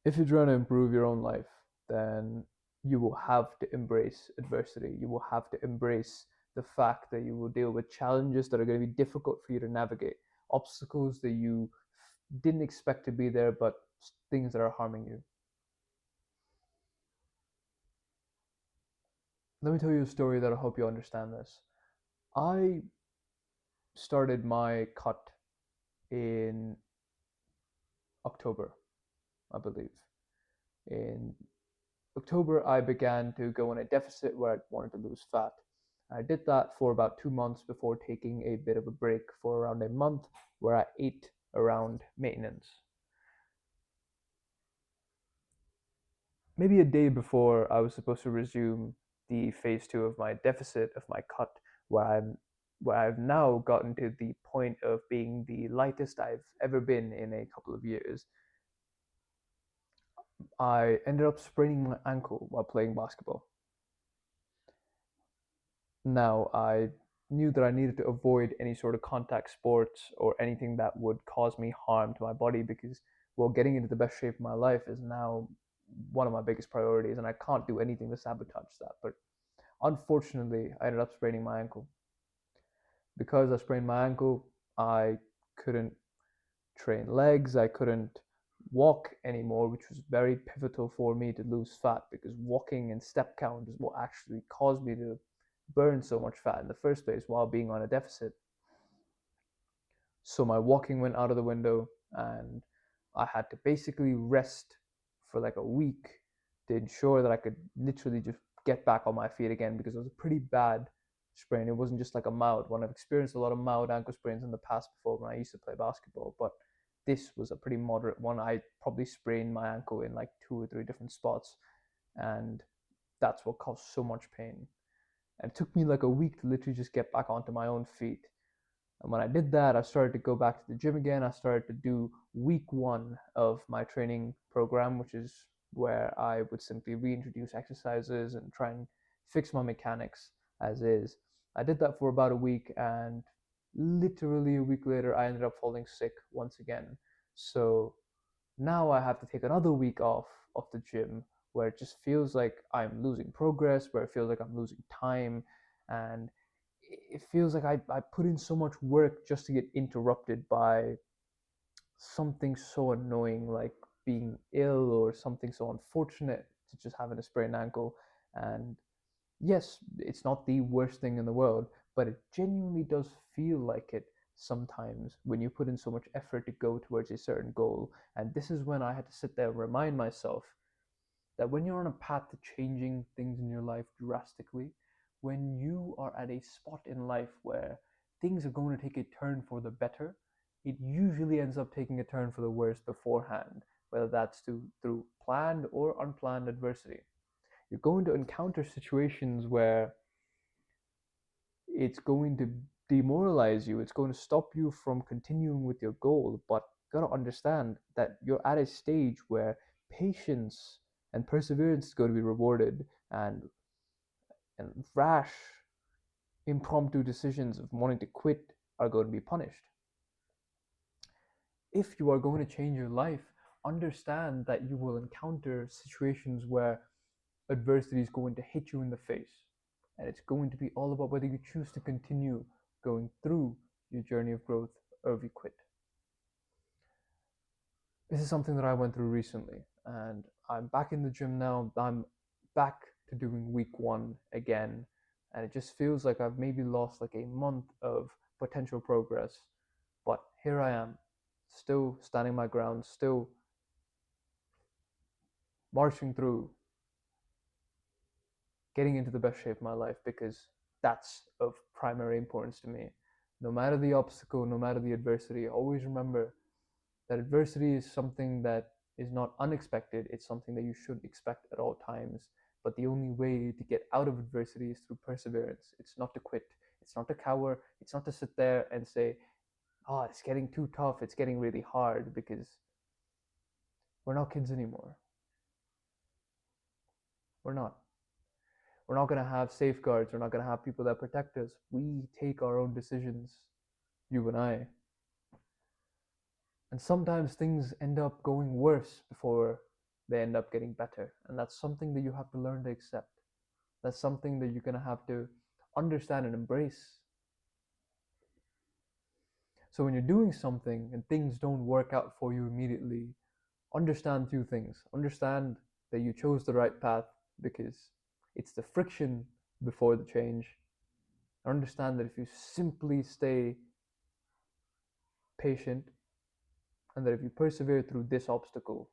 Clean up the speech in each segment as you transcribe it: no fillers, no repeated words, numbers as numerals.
If you're trying to improve your own life, then you will have to embrace adversity. You will have to embrace the fact that you will deal with challenges that are going to be difficult for you to navigate, obstacles that you didn't expect to be there, but things that are harming you. Let me tell you a story that'll help you understand this. I started my cut in October, I believe. In October, I began to go in a deficit where I wanted to lose fat. I did that for about 2 months before taking a bit of a break for around a month where I ate around maintenance. Maybe a day before I was supposed to resume the phase two of my deficit of my cut, where I've now gotten to the point of being the lightest I've ever been in a couple of years. I ended up spraining my ankle while playing basketball. Now, I knew that I needed to avoid any sort of contact sports or anything that would cause me harm to my body because, well, getting into the best shape of my life is now one of my biggest priorities, and I can't do anything to sabotage that. But unfortunately, I ended up spraining my ankle. Because I sprained my ankle, I couldn't train legs, I couldn't walk anymore, which was very pivotal for me to lose fat because walking and step count is what actually caused me to burn so much fat in the first place while being on a deficit. So my walking went out of the window, and I had to basically rest for like a week to ensure that I could literally just get back on my feet again because it was a pretty bad sprain. It wasn't just like a mild one. I've experienced a lot of mild ankle sprains in the past before when I used to play basketball, but this was a pretty moderate one. I probably sprained my ankle in like 2 or 3 different spots, and that's what caused so much pain. And it took me like a week to literally just get back onto my own feet. And when I did that, I started to go back to the gym again. I started to do week one of my training program, which is where I would simply reintroduce exercises and try and fix my mechanics as is. I did that for about a week, and literally a week later, I ended up falling sick once again. So now I have to take another week off of the gym where it just feels like I'm losing progress, where it feels like I'm losing time, and it feels like I put in so much work just to get interrupted by something so annoying like being ill or something so unfortunate to just having a sprained ankle. And yes, it's not the worst thing in the world, but it genuinely does feel like it sometimes when you put in so much effort to go towards a certain goal. And this is when I had to sit there and remind myself that when you're on a path to changing things in your life drastically, when you are at a spot in life where things are going to take a turn for the better, it usually ends up taking a turn for the worse beforehand, whether that's through planned or unplanned adversity. You're going to encounter situations where it's going to demoralize you, it's going to stop you from continuing with your goal, but you got to understand that you're at a stage where patience and perseverance is going to be rewarded, and rash impromptu decisions of wanting to quit are going to be punished. If you are going to change your life, understand that you will encounter situations where adversity is going to hit you in the face, and it's going to be all about whether you choose to continue going through your journey of growth or if you quit. This is something that I went through recently, and I'm back in the gym now. I'm back to doing week one again, and it just feels like I've maybe lost like a month of potential progress. But here I am, still standing my ground, still marching through, getting into the best shape of my life because that's of primary importance to me. No matter the obstacle, no matter the adversity, always remember that adversity is something that is not unexpected. It's something that you should expect at all times. But the only way to get out of adversity is through perseverance. It's not to quit. It's not to cower. It's not to sit there and say, oh, it's getting too tough. It's getting really hard, because we're not kids anymore. We're not. We're not going to have safeguards. We're not going to have people that protect us. We take our own decisions, you and I. And sometimes things end up going worse before they end up getting better. And that's something that you have to learn to accept. That's something that you're going to have to understand and embrace. So when you're doing something and things don't work out for you immediately, understand two things. Understand that you chose the right path because it's the friction before the change. Understand that if you simply stay patient and that if you persevere through this obstacle,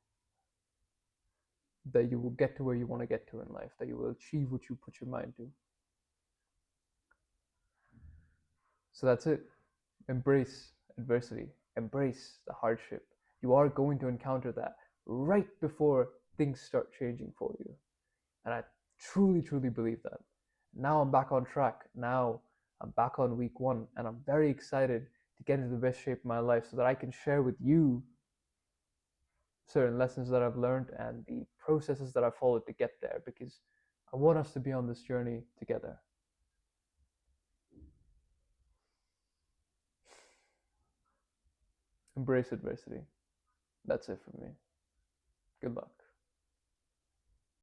that you will get to where you want to get to in life, that you will achieve what you put your mind to. So that's it. Embrace adversity, embrace the hardship. You are going to encounter that right before things start changing for you. And I truly, truly believe that. Now I'm back on track. Now I'm back on week one, and I'm very excited to get into the best shape of my life so that I can share with you certain lessons that I've learned and the processes that I followed to get there because I want us to be on this journey together. Embrace adversity. That's it for me. Good luck.